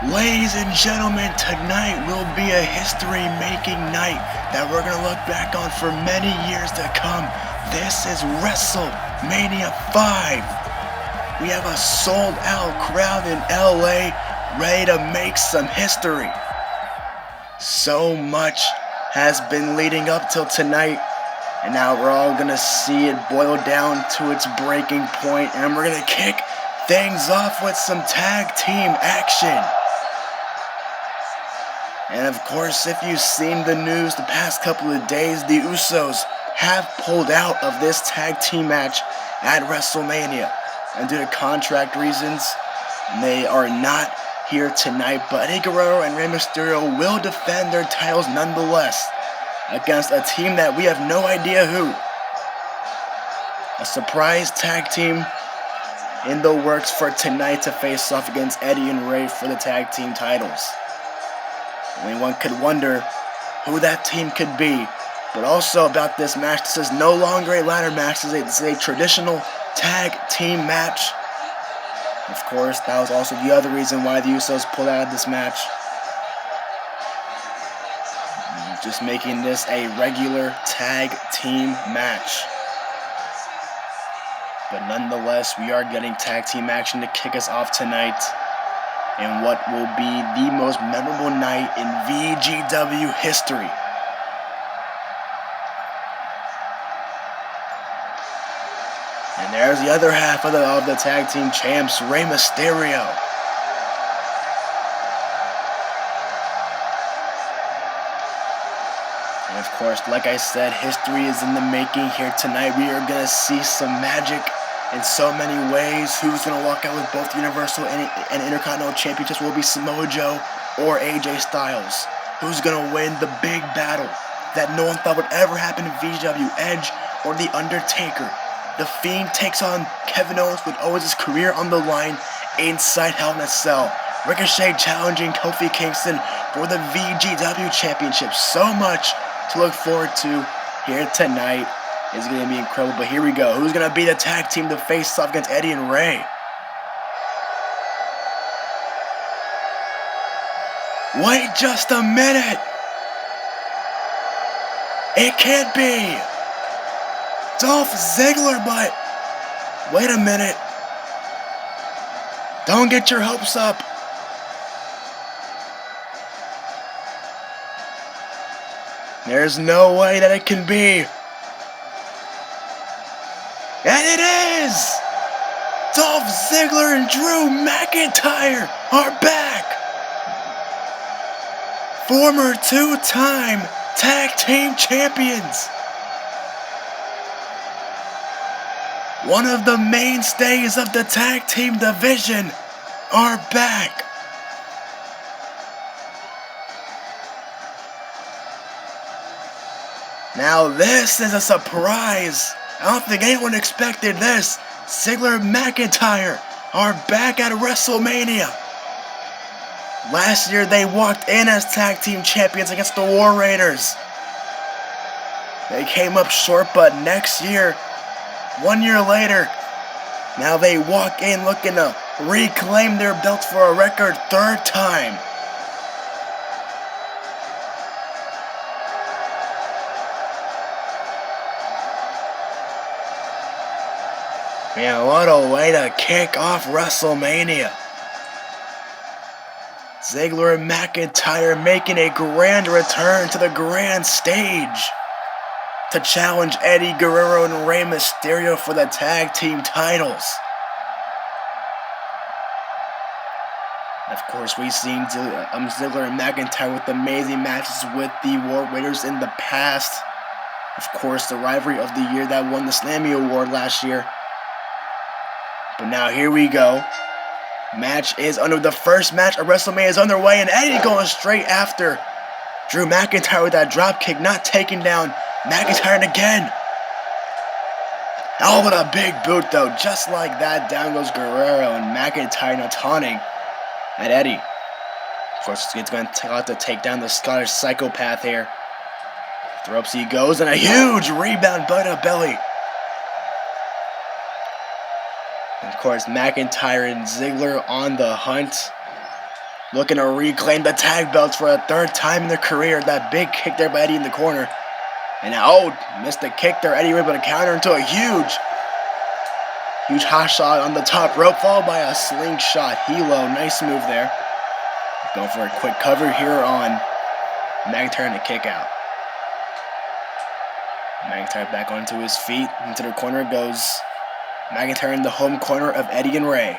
Ladies and gentlemen, tonight will be a history-making night that we're going to look back on for many years to come. This is WrestleMania 5. We have a sold-out crowd in LA ready to make some history. So much has been leading up till tonight, and now we're all going to see it boil down to its breaking point, and we're going to kick things off with some tag team action. And of course, if you've seen the news the past couple of days, the Usos have pulled out of this tag team match at WrestleMania. And due to contract reasons, they are not here tonight. But Eddie Guerrero and Rey Mysterio will defend their titles nonetheless against a team that we have no idea who. A surprise tag team in the works for tonight to face off against Eddie and Rey for the tag team titles. Anyone could wonder who that team could be. But also about this match, this is no longer a ladder match, this is a traditional tag team match. Of course, that was also the other reason why the Usos pulled out of this match. Just making this a regular tag team match. But nonetheless, we are getting tag team action to kick us off tonight in what will be the most memorable night in VGW history. And there's the other half of the tag team champs, Rey Mysterio. And of course, like I said, history is in the making here tonight. We are going to see some magic in so many ways. Who's going to walk out with both Universal and Intercontinental Championships? Will it be Samoa Joe or AJ Styles? Who's going to win the big battle that no one thought would ever happen in VGW? Edge or The Undertaker? The Fiend takes on Kevin Owens with Owens' career on the line inside Hell in a Cell. Ricochet challenging Kofi Kingston for the VGW Championship. So much to look forward to here tonight. It's going to be incredible, but here we go. Who's going to be the tag team to face off against Eddie and Rey? Wait just a minute! It can't be! Dolph Ziggler, but wait a minute. Don't get your hopes up. There's no way that it can be. And it is! Dolph Ziggler and Drew McIntyre are back! Former two-time tag team champions. One of the mainstays of the tag team division are back. Now this is a surprise. I don't think anyone expected this. Ziggler and McIntyre are back at WrestleMania. Last year they walked in as tag team champions against the War Raiders. They came up short, but next year, 1 year later, now they walk in looking to reclaim their belts for a record third time. Man, what a way to kick off WrestleMania. Ziggler and McIntyre making a grand return to the grand stage to challenge Eddie Guerrero and Rey Mysterio for the tag team titles. Of course, we've seen Ziggler and McIntyre with amazing matches with the War Raiders in the past. Of course, the rivalry of the year that won the Slammy Award last year. But now here we go. The first match of WrestleMania is underway, and Eddie going straight after Drew McIntyre with that drop kick, not taking down McIntyre again. Oh, what a big boot though. Just like that, down goes Guerrero, and McIntyre now taunting at Eddie. Of course, it's going to have to take down the Scottish psychopath here. The ropes he goes, and a huge rebound belly to belly. And of course, McIntyre and Ziggler on the hunt. looking to reclaim the tag belts for a third time in their career. That big kick there by Eddie in the corner. And now, missed the kick there. Eddie able to counter into a huge hot shot on the top rope, followed by a slingshot helo. Nice move there. Going for a quick cover here on McIntyre and a kick out. McIntyre back onto his feet. Into the corner goes McIntyre in the home corner of Eddie and Rey.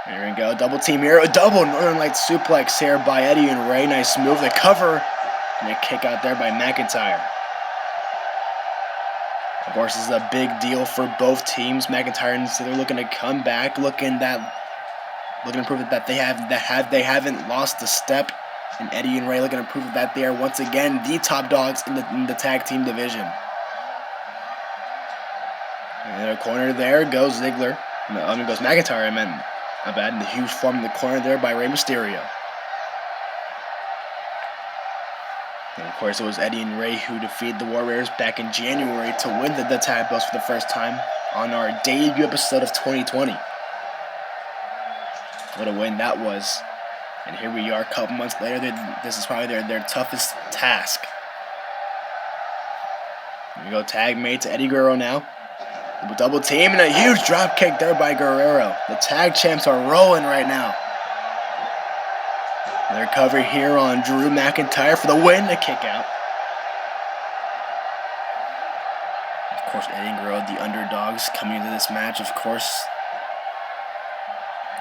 There we go. Double team here. A double Northern Lights suplex here by Eddie and Rey. Nice move. The cover and a kick out there by McIntyre. Of course, this is a big deal for both teams. McIntyre and Ziggler looking to come back, looking to prove that they haven't lost a step. And Eddie and Rey looking to prove that they are once again the top dogs in the tag team division. In the corner there goes Ziggler. Goes McIntyre, not bad. The huge form in the corner there by Rey Mysterio. And of course, it was Eddie and Rey who defeated the Warriors back in January to win the tag belts for the first time on our debut episode of 2020. What a win that was. And here we are a couple months later. This is probably their toughest task. Here we go, tag mate to Eddie Guerrero now. Double team and a huge drop kick there by Guerrero. The tag champs are rolling right now. Another cover here on Drew McIntyre for the win, the kick out. Of course, Eddie and Guerrero, the underdogs, coming into this match, of course.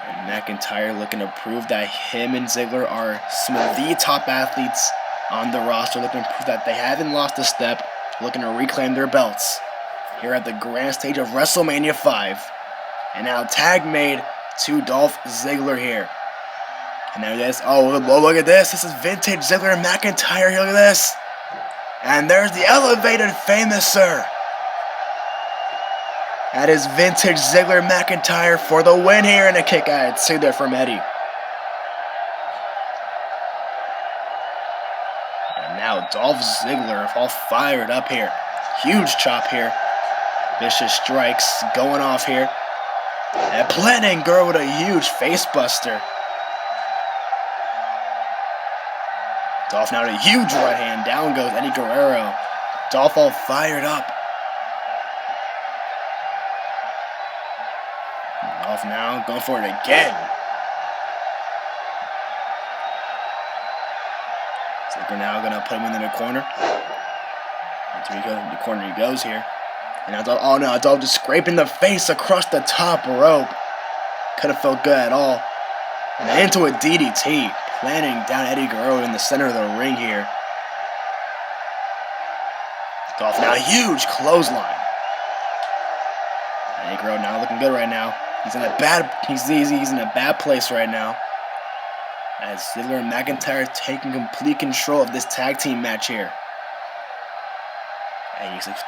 And McIntyre looking to prove that him and Ziggler are some of the top athletes on the roster, looking to prove that they haven't lost a step, looking to reclaim their belts here at the grand stage of WrestleMania 5. And now tag made to Dolph Ziggler here. And there it is. Oh, look at this. This is vintage Ziggler and McIntyre. Look at this. And there's the elevated famous sir. That is vintage Ziggler McIntyre for the win here, and a kick out. See there from Eddie. And now Dolph Ziggler all fired up here. Huge chop here. Vicious strikes going off here. And planting Guerrero with a huge face buster. Dolph now with a huge right hand. Down goes Eddie Guerrero. Dolph all fired up. Dolph now going for it again. Ziggler now going to put him in the corner. Into the corner he goes here. And now Dolph, oh no, Dolph just scraping the face across the top rope. Couldn't felt good at all. And into a DDT. Planting down Eddie Guerrero in the center of the ring here. Dolph now huge clothesline. Eddie Guerrero now looking good right now. He's in a bad place right now. As Ziggler and McIntyre taking complete control of this tag team match here.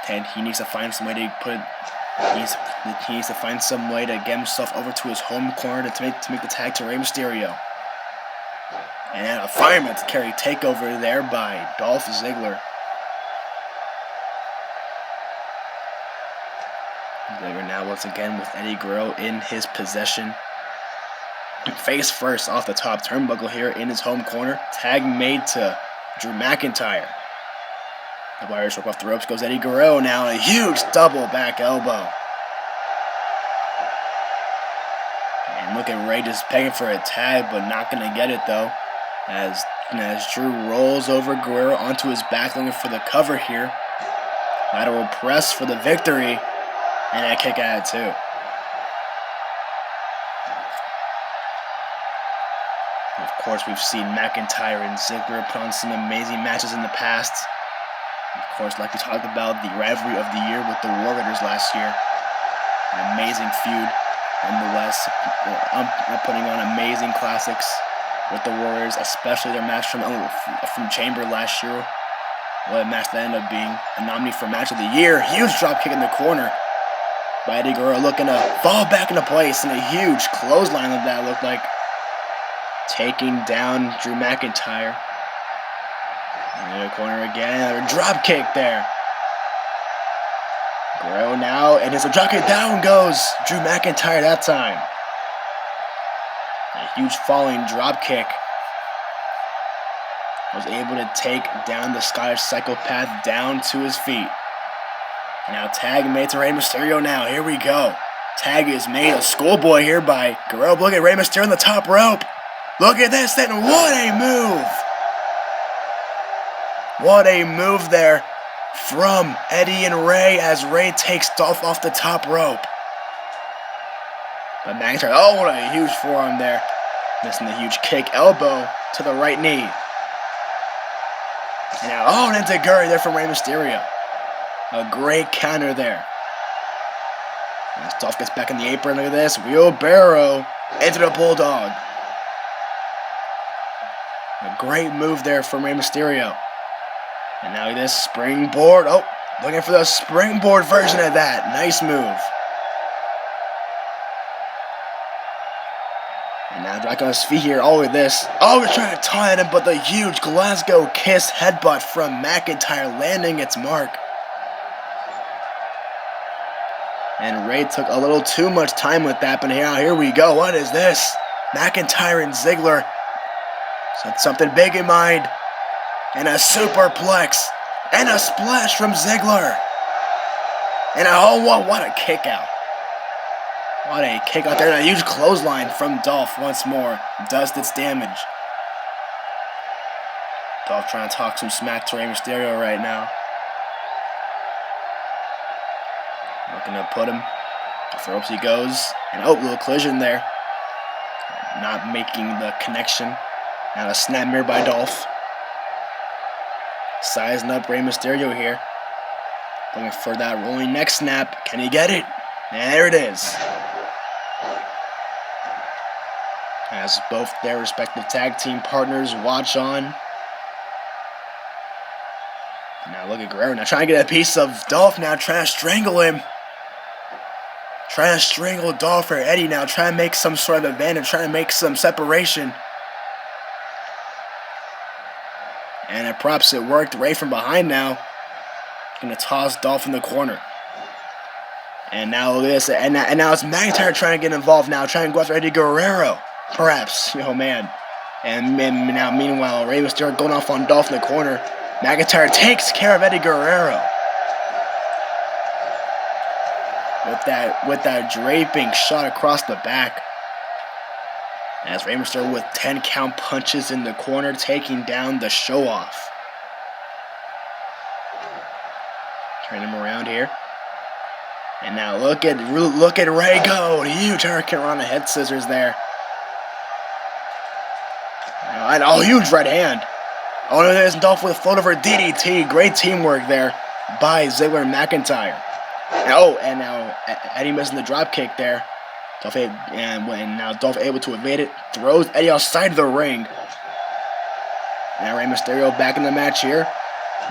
And he needs to find some way to he needs to find some way to get himself over to his home corner to make the tag to Rey Mysterio. And a fireman to carry takeover there by Dolph Ziggler. Ziggler now once again with Eddie Guerrero in his possession. Face first off the top turnbuckle here in his home corner. Tag made to Drew McIntyre. The Irish rope off the ropes goes Eddie Guerrero now. A huge double back elbow. And look at Rey just pegging for a tag, but not going to get it though. As Drew rolls over Guerrero onto his back, looking for the cover here. Lateral press for the victory. And a kick out too. Of course, we've seen McIntyre and Ziggler put on some amazing matches in the past. Of course, like we talked about, the rivalry of the year with the War Raiders last year. An amazing feud, nonetheless. Putting on amazing classics with the Warriors, especially their match from Chamber last year. What a match that ended up being. A nominee for Match of the Year. Huge drop kick in the corner by Eddie Guerrero, looking to fall back into place, and a huge clothesline of that looked like. Taking down Drew McIntyre. In the corner again, another drop kick there. Guerrero now, and it's a drop kick. Down goes Drew McIntyre that time. Huge falling drop kick. Was able to take down the Scottish Psychopath down to his feet. And now tag made to Rey Mysterio now. Here we go. Tag is made a schoolboy here by Guerrero. Look at Rey Mysterio on the top rope. Look at this, and what a move! What a move there from Eddie and Rey as Rey takes Dolph off the top rope. But McIntyre, oh, what a huge forearm there. Missing the huge kick, elbow to the right knee. And now, oh, and into Guri there from Rey Mysterio. A great counter there. As Dolph gets back in the apron, look at this. Wheelbarrow into the Bulldog. A great move there from Rey Mysterio. And now this springboard. Oh, looking for the springboard version of that. Nice move. And now back on his feet here. Oh, look at this. Oh, we're trying to tie at him, but the huge Glasgow Kiss headbutt from McIntyre landing its mark. And Rey took a little too much time with that, but here we go. What is this? McIntyre and Ziggler. Something big in mind. And a superplex. And a splash from Ziggler. And what a kick out. What a kick out there. And a huge clothesline from Dolph once more. Does its damage. Dolph trying to talk some smack to Rey Mysterio right now. Looking to put him. Off the ropes he goes. And little collision there. Not making the connection. Now a snap mirror by Dolph. Sizing up Rey Mysterio here. Looking for that rolling neck snap. Can he get it? And there it is. As both their respective tag team partners watch on. Now look at Guerrero now trying to get a piece of Dolph now, trying to strangle him. Trying to strangle Dolph or Eddie now, trying to make some sort of advantage, trying to make some separation. And it props, it worked. Rey from behind now. Gonna toss Dolph in the corner. And now look at this. And now it's McIntyre trying to get involved now, trying to go after Eddie Guerrero. Perhaps. Oh man. And now meanwhile, Rey Mysterio going off on Dolph in the corner. McIntyre takes care of Eddie Guerrero. With that draping shot across the back. As Rey Mysterio with 10 count punches in the corner, taking down the show-off. Turn him around here. And now look at Rey go. Huge Hurricane Rana head scissors there. And huge right hand. Oh no, there's Dolph with a float over DDT. Great teamwork there by Ziggler and McIntyre. And now Eddie missing the drop kick there. And now Dolph able to evade it. Throws Eddie outside the ring. Now Rey Mysterio back in the match here.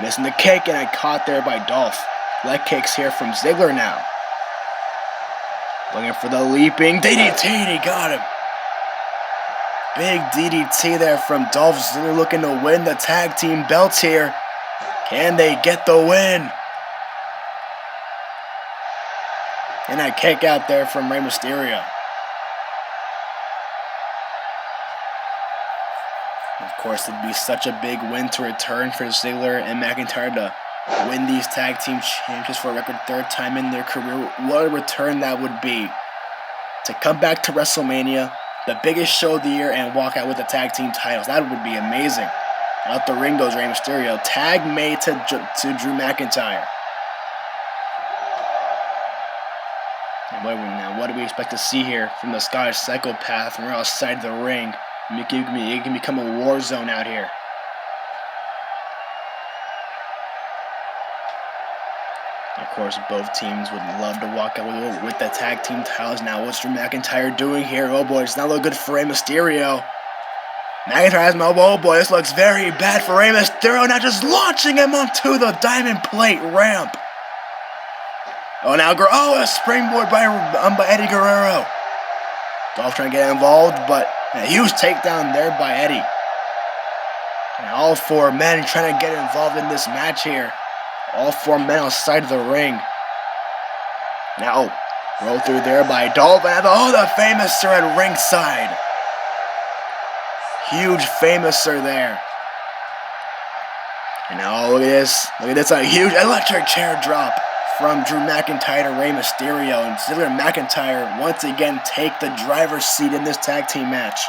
Missing the kick and caught there by Dolph. Leg kicks here from Ziggler now. Looking for the leaping DDT and he got him. Big DDT there from Dolph Ziggler looking to win the tag team belts here. Can they get the win? And a kick out there from Rey Mysterio. Of course, it'd be such a big win to return for Ziggler and McIntyre to win these tag team championships for a record third time in their career. What a return that would be. To come back to WrestleMania, the biggest show of the year, and walk out with the tag team titles. That would be amazing. Out the ring goes Rey Mysterio. Tag made to Drew McIntyre. And what do we expect to see here from the Scottish Psychopath? We're outside the ring. It can become a war zone out here. Of course, both teams would love to walk out with the tag team titles. Now, what's Drew McIntyre doing here? Oh boy, it's not looking good for Rey Mysterio. McIntyre has him. Oh boy, this looks very bad for Rey Mysterio. Now just launching him onto the diamond plate ramp. Oh, now a springboard by Eddie Guerrero. Dolph trying to get involved, but a huge takedown there by Eddie. And all four men trying to get involved in this match here. All four men outside of the ring. Now, roll through there by Dolph. And the famous sir at ringside. Huge famouser there. And now look at this. Look at this, a huge electric chair drop from Drew McIntyre to Rey Mysterio. And Ziggler and McIntyre once again take the driver's seat in this tag team match.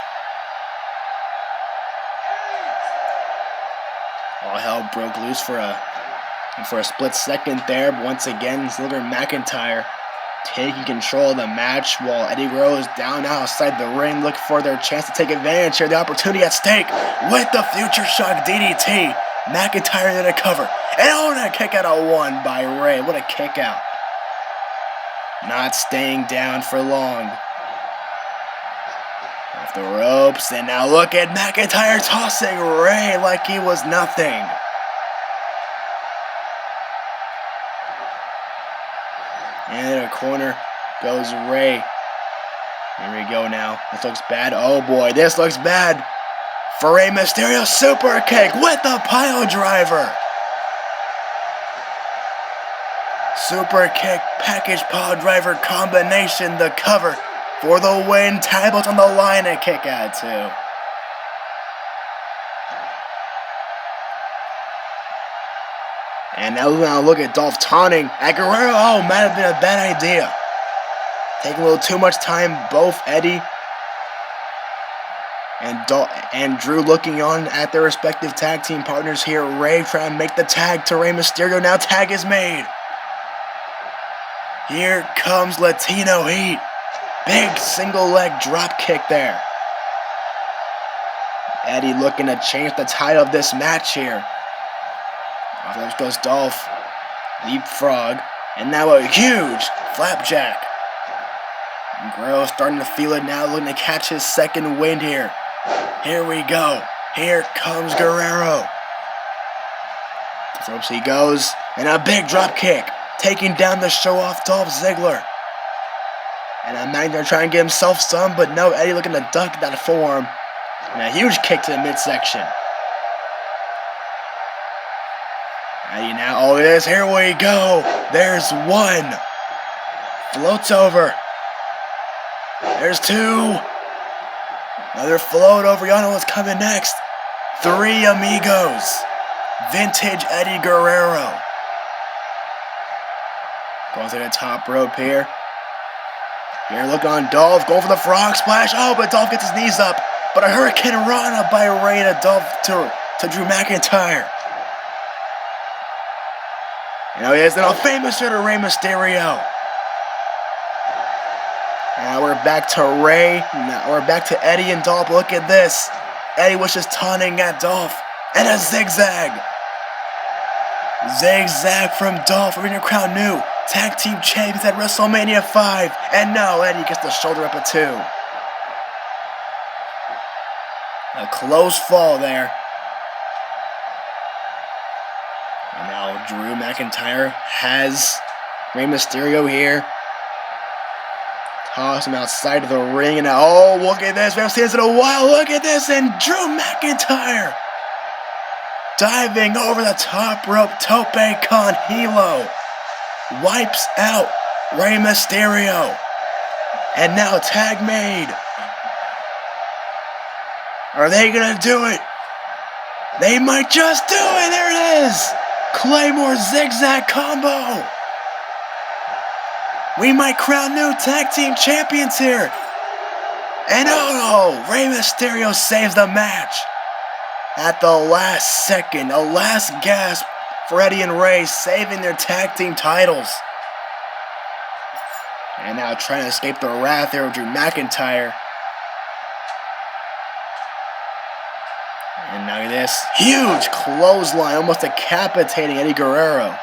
All hell broke loose for a split second there. But once again, Ziggler and McIntyre taking control of the match while Eddie Rey is down outside the ring looking for their chance to take advantage here. The opportunity at stake with the Future Shock DDT. McIntyre in a cover. And on a kick out of one by Rey. What a kick out. Not staying down for long. Off the ropes. And now look at McIntyre tossing Rey like he was nothing. And in a corner goes Rey. Here we go now. This looks bad. Oh boy, this looks bad. For Rey Mysterio, super kick with the pile driver. Super kick, package pile driver combination, the cover for the win. Tag belts on the line and kick out too. And now look at Dolph taunting at Guerrero. Oh, might have been a bad idea. Taking a little too much time, both Eddie and Drew looking on at their respective tag team partners here. Rey trying to make the tag to Rey Mysterio. Now tag is made. Here comes Latino Heat. Big single leg drop kick there. Eddie looking to change the tide of this match here. There goes Dolph. Leapfrog. And now a huge flapjack. Guerrero starting to feel it now, looking to catch his second wind here. Here we go. Here comes Guerrero. To the ropes he goes. And a big drop kick. Taking down the show-off Dolph Ziggler. And McIntyre trying to get himself some, but no, Eddie looking to duck that forearm. And a huge kick to the midsection. Eddie now, oh it is, here we go. There's one. Floats over. There's two. Another float over. Y'all know what's coming next. Three amigos. Vintage Eddie Guerrero. Going to the top rope here. Here, look on Dolph. Going for the frog splash. Oh, but Dolph gets his knees up. But a Hurricane Rana by Rey to Drew McIntyre. And now he has a famous to Rey Mysterio. Now we're back to Rey. Now we're back to Eddie and Dolph. Look at this. Eddie was just taunting at Dolph. And a zigzag. Zigzag from Dolph. Arena Crown new tag team champions at WrestleMania 5. And now Eddie gets the shoulder up at 2. A close fall there. And now Drew McIntyre has Rey Mysterio here. Toss him outside of the ring. And now, oh, look at this. We haven't seen this in a while. Look at this. And Drew McIntyre diving over the top rope. Tope con hilo. Wipes out Rey Mysterio. And now tag made. Are they going to do it? They might just do it. There it is. Claymore zigzag combo. We might crown new tag team champions here. And oh no, Rey Mysterio saves the match. At the last second, a last gasp for Eddie and Rey, saving their tag team titles. And now trying to escape the wrath here of Drew McIntyre. And now this huge clothesline, almost decapitating Eddie Guerrero.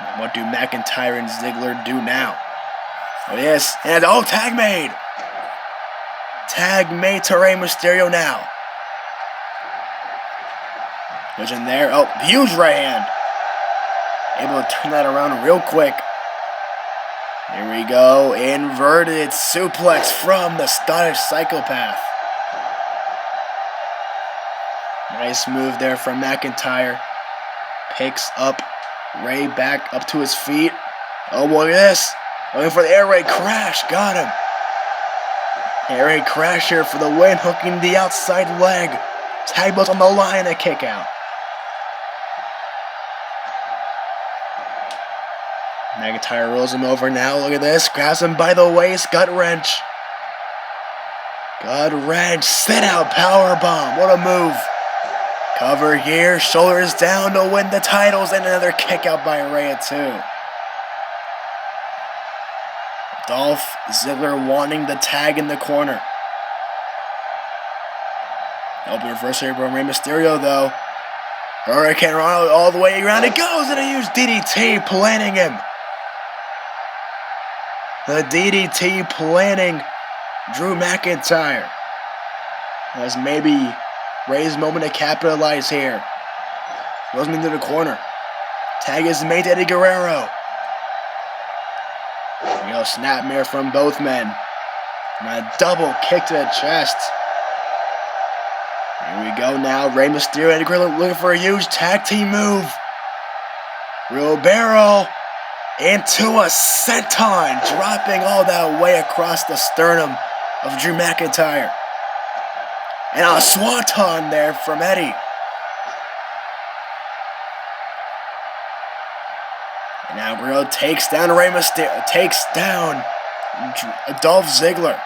And what do McIntyre and Ziggler do now? Oh yes, and oh, tag made. Tag made to Rey Mysterio now. Vision there. Oh, huge right hand. Able to turn that around real quick. Here we go. Inverted suplex from the Scottish Psychopath. Nice move there from McIntyre. Picks up Rey back up to his feet. Oh, boy, this. Looking for the air raid crash. Got him. Harry Crasher for the win, hooking the outside leg. Tag belts on the line, a kick out. McIntyre rolls him over now. Look at this. Grabs him by the waist. Gut wrench. Gut wrench. Sit out powerbomb. What a move. Cover here. Shoulders down to win the titles. And another kick out by Rey at 2. Dolph Ziggler wanting the tag in the corner. Open reverse here from Rey Mysterio though. Hurricane Run all the way around. It goes and a huge DDT planning him. The DDT planning Drew McIntyre. As maybe Rey's moment to capitalize here. Goes into the corner. Tag is made to Eddie Guerrero. There we go, snapmare from both men. And a double kick to the chest. Here we go now. Rey Mysterio and Eddie Guerrero looking for a huge tag team move. Wheelbarrow into a senton, dropping all that way across the sternum of Drew McIntyre. And a swanton there from Eddie. And now Guerrero takes down Rey Mysterio, takes down Dolph Ziggler.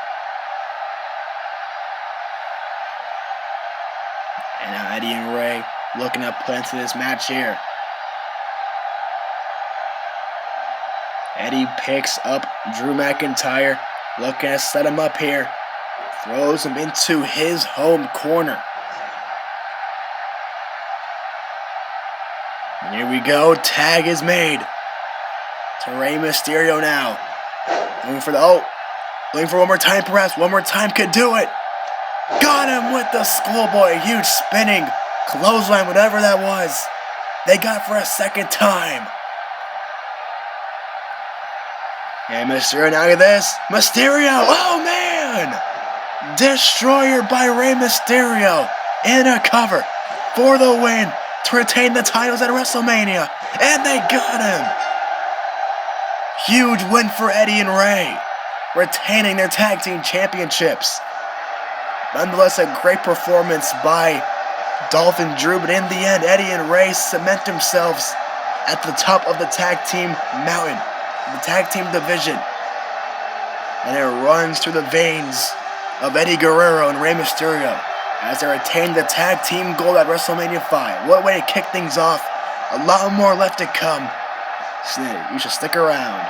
And now Eddie and Rey looking to put into this match here. Eddie picks up Drew McIntyre, looking to set him up here. Throws him into his home corner. And here we go. Tag is made to Rey Mysterio now. Looking for one more time perhaps. One more time could do it. Got him with the schoolboy. Huge spinning clothesline, whatever that was. They got for a second time. And Mysterio, now look at this. Mysterio, oh man! Destroyer by Rey Mysterio in a cover for the win to retain the titles at WrestleMania. And they got him. Huge win for Eddie and Rey, retaining their tag team championships. Nonetheless, a great performance by Dolph and Drew, but in the end, Eddie and Rey cement themselves at the top of the tag team mountain, the tag team division. And it runs through the veins of Eddie Guerrero and Rey Mysterio as they retain the tag team gold at WrestleMania 5. What a way to kick things off. A lot more left to come. So you should stick around.